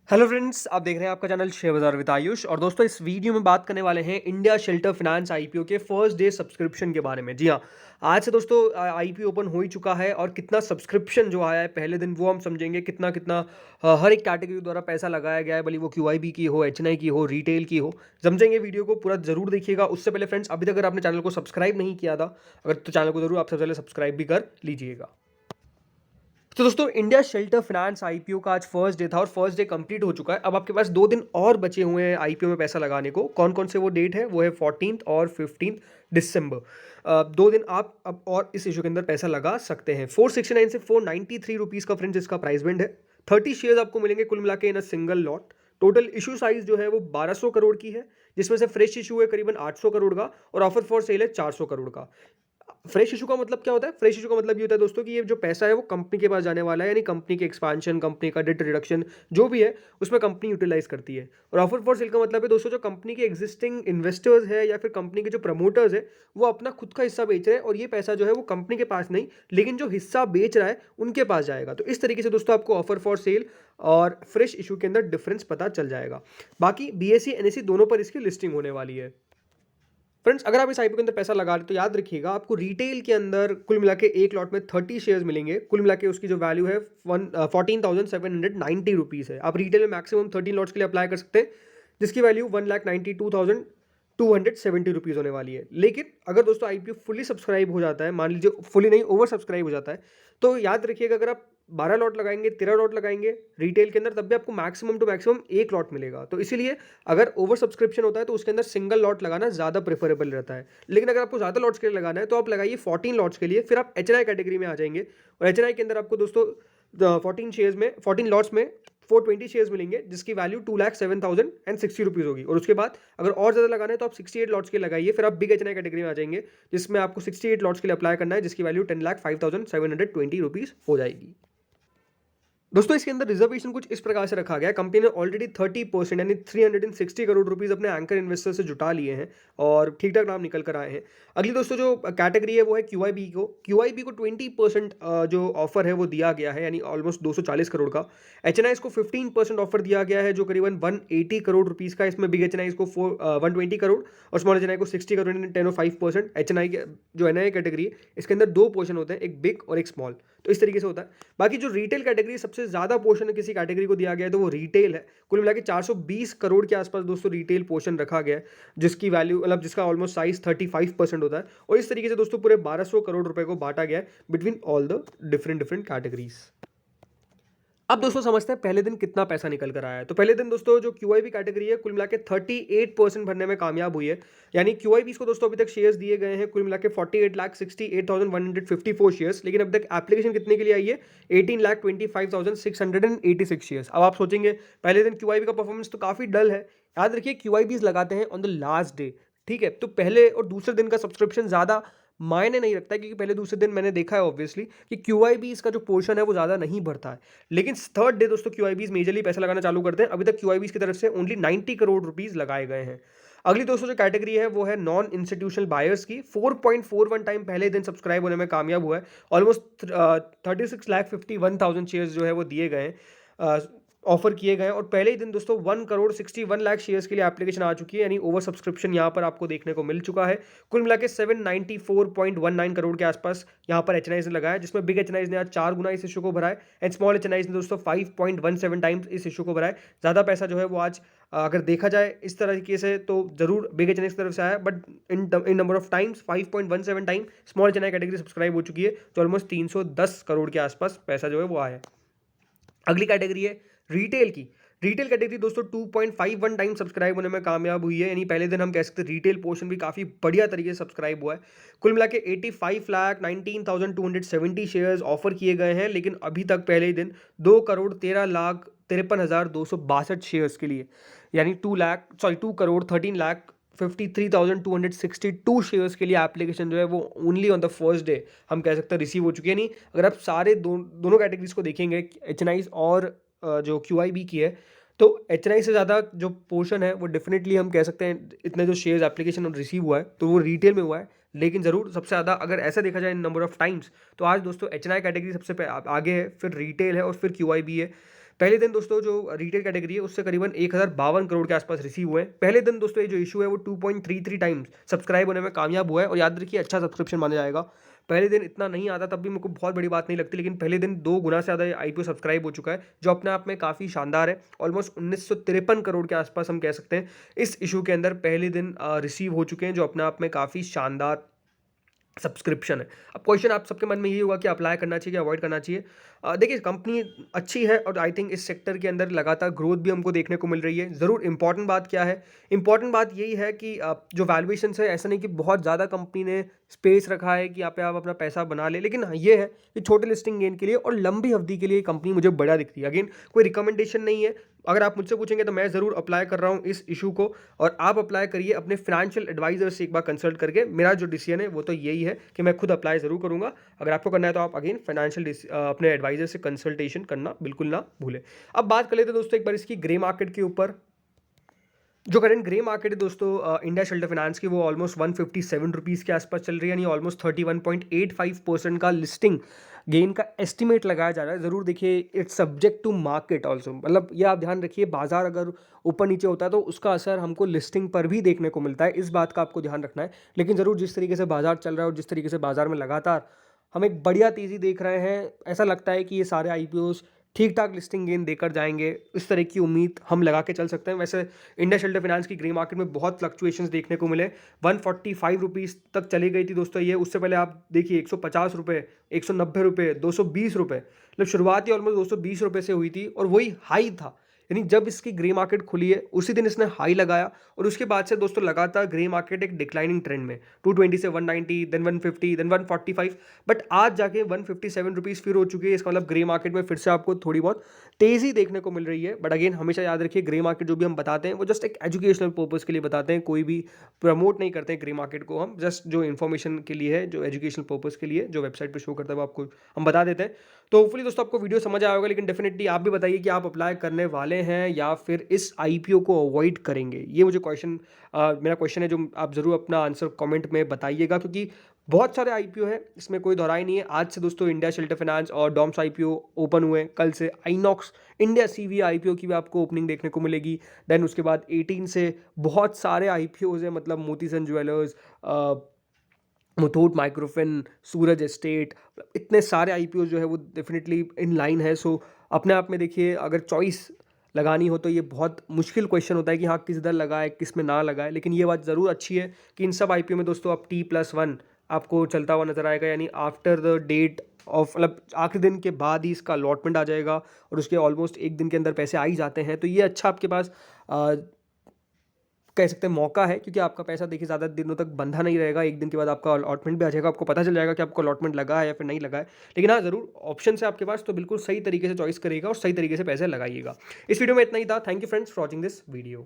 Hello friends, आप देख रहे हैं आपका चैनल शेयर बाजार विद आयुष। और दोस्तों, इस वीडियो में बात करने वाले हैं इंडिया शेल्टर फाइनेंस आईपीओ के फर्स्ट डे सब्सक्रिप्शन के बारे में। जी हाँ, आज से दोस्तों आईपीओ ओपन हो ही चुका है और कितना सब्सक्रिप्शन जो आया है पहले दिन वो हम समझेंगे। कितना कितना हर एक कैटेगरी द्वारा पैसा लगाया गया है, भले वो क्यूआईबी की हो, एचएनआई की हो, रिटेल की हो। समझेंगे, वीडियो को पूरा जरूर देखिएगा। उससे पहले फ्रेंड्स, अभी तक अगर आपने चैनल को सब्सक्राइब नहीं किया था अगर, तो चैनल को जरूर आप सबसे पहले सब्सक्राइब भी कर लीजिएगा। तो दोस्तों, इंडिया शेल्टर फाइनेंस आईपीओ का आज फर्स्ट डे था और फर्स्ट डे कंप्लीट हो चुका है। अब आपके पास 2 दिन और बचे हुए हैं आईपीओ में पैसा लगाने को। कौन कौन से वो डेट है? वो है 14 और 15 दिसंबर। 2 दिन आप अब और इस इशू के अंदर पैसा लगा सकते हैं। 469 से 493 रुपीज़ का फ्रेंड्स इसका प्राइस बैंड है। 30 शेयर आपको मिलेंगे कुल मिला के in a single lot. Total issue size जो है वो 1200 करोड़ की है, जिसमें से फ्रेश इशू है करीबन 800 करोड़ का और ऑफर फॉर सेल है 400 करोड़ का। फ्रेश इशू का मतलब क्या होता है? फ्रेश इशू का मतलब ये होता है दोस्तों कि ये जो पैसा है वो कंपनी के पास जाने वाला है, यानी कंपनी के एक्सपांशन, कंपनी का डेट रिडक्शन जो भी है उसमें कंपनी यूटिलाइज करती है। और ऑफर फॉर सेल का मतलब है दोस्तों, जो कंपनी के एग्जिस्टिंग इन्वेस्टर्स है या फिर कंपनी के जो प्रमोटर्स है वो अपना खुद का हिस्सा बेच रहे हैं और ये पैसा जो है वो कंपनी के पास नहीं, लेकिन जो हिस्सा बेच रहा है उनके पास जाएगा। तो इस तरीके से दोस्तों आपको ऑफर फॉर सेल और फ्रेश इशू के अंदर डिफरेंस पता चल जाएगा। बाकी बीएसई एनएसई दोनों पर इसकी लिस्टिंग होने वाली है। फ्रेंड्स, अगर आप इस आईपीओ के अंदर पैसा लगा रहे हैं तो याद रखिएगा, आपको रिटेल के अंदर कुल मिला के एक लॉट में 30 शेयर्स मिलेंगे। कुल मिला के उसकी जो वैल्यू है 14,790 रुपीज़ है। आप रिटेल में मैक्सिमम 13 लॉट्स के लिए अप्लाई कर सकते हैं, जिसकी वैल्यू 1,92,270 रुपीज़ होने वाली है। लेकिन अगर दोस्तों आईपीओ फुली सब्सक्राइब हो जाता है, मान लीजिए फुली नहीं, ओवर सब्सक्राइब हो जाता है, तो याद रखिएगा, अगर आप 12 लॉट लगाएंगे, 13 लॉट लगाएंगे रिटेल के अंदर, तब भी आपको मैक्सिमम टू मैक्सिमम एक लॉट मिलेगा। तो इसीलिए अगर ओवर सब्सक्रिप्शन होता है तो उसके अंदर सिंगल लॉट लगाना ज़्यादा प्रेफरेबल रहता है। लेकिन अगर आपको ज़्यादा लॉट्स के लिए लगाना है तो आप लगाइए 14 लॉट्स के लिए, फिर आप एचएनआई कैटेगरी में आ जाएंगे। और एचएनआई के अंदर आपको दोस्तों 14 लॉट्स में 420 शेयर्स मिलेंगे, जिसकी वैल्यू 2,07,060 रुपीज़ होगी। और उसके बाद अगर और ज़्यादा लगाना है तो आप 68 लॉट्स के लगाइए, फिर आप बिग एचएनआई कैटेगरी में आ जाएंगे, जिसमें आपको 68 लॉट्स के लिए अप्लाई करना है, जिसकी वैल्यू 10,05,720 रुपीज़ हो जाएगी। दोस्तों, इसके अंदर रिजर्वेशन कुछ इस प्रकार से रखा गया है। कंपनी ने ऑलरेडी 30% यानी 360 करोड़ रुपीस अपने एंकर इन्वेस्टर से जुटा लिए हैं और ठीक ठाक नाम निकल कर आए हैं। अगली दोस्तों जो कैटेगरी है वो है क्यूआईबी को 20% जो ऑफर है वो दिया गया है, यानी ऑलमोस्ट 240 करोड़ का। एचएनआई को 15% ऑफर दिया गया है, जो करीबन 180 करोड़ रुपीस का। इसमें बिग एचएनआई को 120 करोड़ और स्मॉल एचएनआई को 60 करोड़, 10.5%। एचएनआई के जो एनआई कैटेगरी है इसके अंदर 2 पोर्शन होते हैं, एक बिग और एक स्मॉल। तो इस तरीके से होता है। बाकी जो रिटेल कैटेगरी सबसे ज्यादा पोर्शन किसी कैटेगरी को दिया गया है तो वो रिटेल है। कुल मिला के 420 करोड़ के आसपास दोस्तों रिटेल पोर्शन रखा गया है, जिसकी वैल्यू मतलब जिसका ऑलमोस्ट साइज 35% होता है। और इस तरीके से दोस्तों पूरे 1200 करोड़ रुपए को बांटा गया है between all the different different categories. अब दोस्तों समझते हैं पहले दिन कितना पैसा निकल कर आया है। तो पहले दिन दोस्तों जो क्यूआईबी कैटेगरी है कुल मिला के 38% भरने में कामयाब हुई है। यानी क्यूआईबी को दोस्तों अभी तक शेयर्स दिए गए हैं कुल मिला के 48,68,154 शेयर्स, लेकिन अभी तक एप्लीकेशन कितने के लिए आई है? 18,25,686 शेयर्स। अब आप सोचेंगे पहले दिन क्यूआईबी का परफॉर्मेंस तो काफी डल है। याद रखिए, क्यूआईबीज लगाते हैं ऑन द लास्ट डे, ठीक है? तो पहले और दूसरे दिन का सब्सक्रिप्शन ज्यादा मायने नहीं रखता है, क्योंकि पहले दूसरे दिन मैंने देखा है ऑब्वियसली कि क्यूआईबी इसका जो पोर्शन है वो ज़्यादा नहीं भरता है। लेकिन थर्ड डे दोस्तों क्यूआईबीज मेजरली पैसा लगाना चालू करते हैं। अभी तक क्यूआईबीज की तरफ से ओनली 90 करोड़ रुपीस लगाए गए हैं। अगली दोस्तों जो कैटेगरी है वो है नॉन इंस्टीट्यूशनल बायर्स की। 4.41 टाइम पहले दिन सब्सक्राइब होने में कामयाब हुआ है। ऑलमोस्ट 36,51,000 शेयर्स जो है वो दिए गए हैं, ऑफर किए गए हैं। और पहले ही दिन दोस्तों 1,61,00,000 शेयर्स के लिए एप्लीकेशन आ चुकी है, यानी ओवर सब्सक्रिप्शन यहाँ पर आपको देखने को मिल चुका है। कुल मिला के 794.19 करोड़ के आसपास यहाँ पर एचएनआईज ने लगाया, जिसमें बिग एचएनआईज ने आज 4 गुना इस इशू को भरा है एंड स्मॉल एचएनआईज ने दोस्तों 5.17 टाइम्स इस इशू को भरा है। ज़्यादा पैसा जो है वो आज अगर देखा जाए इस तरीके से तो जरूर बिग एचएनआई की तरफ से आया, but in number of times 5.17 time small HNI category subscribe हो चुकी है, तो ऑलमोस्ट 310 करोड़ के आसपास पैसा जो है वो आया है। अगली कैटेगरी है रिटेल की। रिटेल कैटेगरी दोस्तों 2.51 टाइम सब्सक्राइब होने में कामयाब हुई है, यानी पहले दिन हम कह सकते हैं रिटेल पोर्शन भी काफ़ी बढ़िया तरीके से सब्सक्राइब हुआ है। कुल मिला के 85,19,270 शेयर्स ऑफर किए गए हैं, लेकिन अभी तक पहले ही दिन 2,13,53,262 शेयर्स के लिए, यानी 2,13,52,262 शेयर्स के लिए एप्लीकेशन जो है वो only on the first day हम कह सकते हैं रिसीव हो चुकी है। नहीं, अगर आप सारे दोनों कैटेगरीज को देखेंगे, एचएनआईज और जो क्यूआईबी की है, तो एचएनआई से ज़्यादा जो पोर्शन है वो डेफिनेटली हम कह सकते हैं, इतने जो शेयर्स एप्लीकेशन रिसीव हुआ है तो वो रिटेल में हुआ है। लेकिन ज़रूर सबसे ज़्यादा अगर ऐसा देखा जाए नंबर ऑफ टाइम्स, तो आज दोस्तों एचएनआई कैटेगरी सबसे आगे है, फिर रिटेल है और फिर क्यूआईबी है। पहले दिन दोस्तों जो रिटेल कैटेगरी है उससे करीबन 1052 करोड़ के आसपास रिसीव हुए हैं। पहले दिन दोस्तों ये जो इशू है वो 2.33 टाइम्स सब्सक्राइब होने में कामयाब हुआ है और याद रखिए अच्छा सब्सक्रिप्शन माना जाएगा। पहले दिन इतना नहीं आता तब भी मेरे को बहुत बड़ी बात नहीं लगती, लेकिन पहले दिन 2 गुना से ज़्यादा आईपीओ सब्सक्राइब हो चुका है, जो अपने आप में काफ़ी शानदार है। ऑलमोस्ट 1953 करोड़ के आसपास हम कह सकते हैं इस इशू के अंदर पहले दिन रिसीव हो चुके हैं, जो अपने आप में काफ़ी शानदार सब्सक्रिप्शन है। अब क्वेश्चन आप सबके मन में यही होगा कि अप्लाई करना चाहिए या अवॉइड करना चाहिए। देखिए कंपनी अच्छी है और आई थिंक इस सेक्टर के अंदर लगातार ग्रोथ भी हमको देखने को मिल रही है। ज़रूर इंपॉर्टेंट बात क्या है? इंपॉर्टेंट बात यही है कि जो वैल्यूएशंस है ऐसा नहीं कि बहुत ज़्यादा कंपनी ने स्पेस रखा है कि यहाँ पे आप अपना पैसा बना लें। लेकिन हाँ, ये है कि छोटे लिस्टिंग गेन के लिए और लंबी अवधि के लिए कंपनी मुझे बढ़िया दिखती है। अगेन कोई रिकमेंडेशन नहीं है। अगर आप मुझसे पूछेंगे तो मैं ज़रूर अप्लाई कर रहा हूँ इस इशू को, और आप अप्लाई करिए अपने फाइनेंशियल एडवाइजर से एक बार कंसल्ट करके। मेरा जो डिसीजन है वो तो यही है कि मैं खुद अप्लाई ज़रूर करूँगा। अगर आपको करना है तो आप अगेन अपने एडवाइजर से कंसल्टेशन करना बिल्कुल ना भूलें। अब बात कर लेते हैं दोस्तों एक बार इसकी ग्रे मार्केट के ऊपर। जो करंट ग्रे मार्केट है दोस्तों इंडिया शेल्टर फाइनेंस की, वो ऑलमोस्ट 157 रुपीज़ के आसपास चल रही है, यानी ऑलमोस्ट 31.85% का लिस्टिंग गेन का एस्टिमेट लगाया जा रहा है। ज़रूर देखिए it's subject to market also, मतलब ये आप ध्यान रखिए बाजार अगर ऊपर नीचे होता है तो उसका असर हमको लिस्टिंग पर भी देखने को मिलता है, इस बात का आपको ध्यान रखना है। लेकिन ज़रूर जिस तरीके से बाजार चल रहा है और जिस तरीके से बाजार में लगातार हम एक बढ़िया तेज़ी देख रहे हैं, ऐसा लगता है कि ये सारे आईपीओस ठीक ठाक लिस्टिंग गेन देकर जाएंगे, इस तरह की उम्मीद हम लगा के चल सकते हैं। वैसे इंडिया शेल्टर फाइनेंस की ग्रे मार्केट में बहुत फ्लक्चुएशंस देखने को मिले। 145 रुपीज़ तक चली गई थी दोस्तों ये। उससे पहले आप देखिए 150 रुपये, 190 रुपये, 220 रुपये, मतलब शुरुआत ही ऑलमोस्ट 220 रुपये से हुई थी और वही हाई था। यानी जब इसकी ग्रे मार्केट खुली है उसी दिन इसने हाई लगाया और उसके बाद से दोस्तों लगातार ग्रे मार्केट एक डिक्लाइनिंग ट्रेंड में, 220 से 190, देन 150, देन 145, बट आज जाके 157 रुपीज़ फिर हो चुकी है। इसका मतलब ग्रे मार्केट में फिर से आपको थोड़ी बहुत तेज़ी देखने को मिल रही है। बट अगेन हमेशा याद रखिए ग्रे मार्केट जो भी हम बताते हैं वो जस्ट एक एजुकेशनल पर्पज़ के लिए बताते हैं, कोई भी प्रमोट नहीं करते हैं ग्रे मार्केट को। हम जस्ट जो इन्फॉर्मेशन के लिए है, जो एजुकेशनल पर्पज़ के लिए जो वेबसाइट पर शो करता है वो आपको हम बता देते हैं। तो होपफुली दोस्तों आपको वीडियो समझ आया होगा, लेकिन डेफिनेटली आप भी बताइए कि आप अप्लाई करने वाले हैं या फिर इस आईपीओ को अवॉइड करेंगे। ये मुझे मेरा क्वेश्चन है, जो आप ज़रूर अपना आंसर कमेंट में बताइएगा, क्योंकि बहुत सारे आईपीओ है, इसमें कोई दोहराई नहीं है। आज से दोस्तों इंडिया शेल्टर फाइनेंस और डॉम्स आईपीओ ओपन हुए, कल से आइनॉक्स इंडिया सीवी आईपीओ की भी आपको ओपनिंग देखने को मिलेगी। देन उसके बाद 18 से बहुत सारे आईपीओज हैं, मतलब मोतीसन ज्वेलर्स, मुथूट माइक्रोफिन, सूरज एस्टेट, इतने सारे आईपीओ जो है वो डेफिनेटली इन लाइन है। सो अपने आप में देखिए अगर चॉइस लगानी हो तो ये बहुत मुश्किल क्वेश्चन होता है कि हाँ किस दर लगाए किस में ना लगाए। लेकिन ये बात ज़रूर अच्छी है कि इन सब आईपीओ में दोस्तों अब T+1 आपको चलता हुआ नजर आएगा, यानी आफ्टर द डेट ऑफ, मतलब आखिरी दिन के बाद ही इसका अलॉटमेंट आ जाएगा और उसके ऑलमोस्ट एक दिन के अंदर पैसे आ ही जाते हैं। तो ये अच्छा आपके पास कह सकते हैं मौका है, क्योंकि आपका पैसा देखिए ज़्यादा दिनों तक बंधा नहीं रहेगा। एक दिन के बाद आपका अलॉटमेंट भी आ जाएगा, आपको पता चल जाएगा कि आपको अलॉटमेंट लगा है या फिर नहीं लगा है। लेकिन हाँ ज़रूर ऑप्शन है आपके पास, तो बिल्कुल सही तरीके से चॉइस करिएगा और सही तरीके से पैसे लगाइएगा। इस वीडियो में इतना ही था। Thank you friends for watching this video.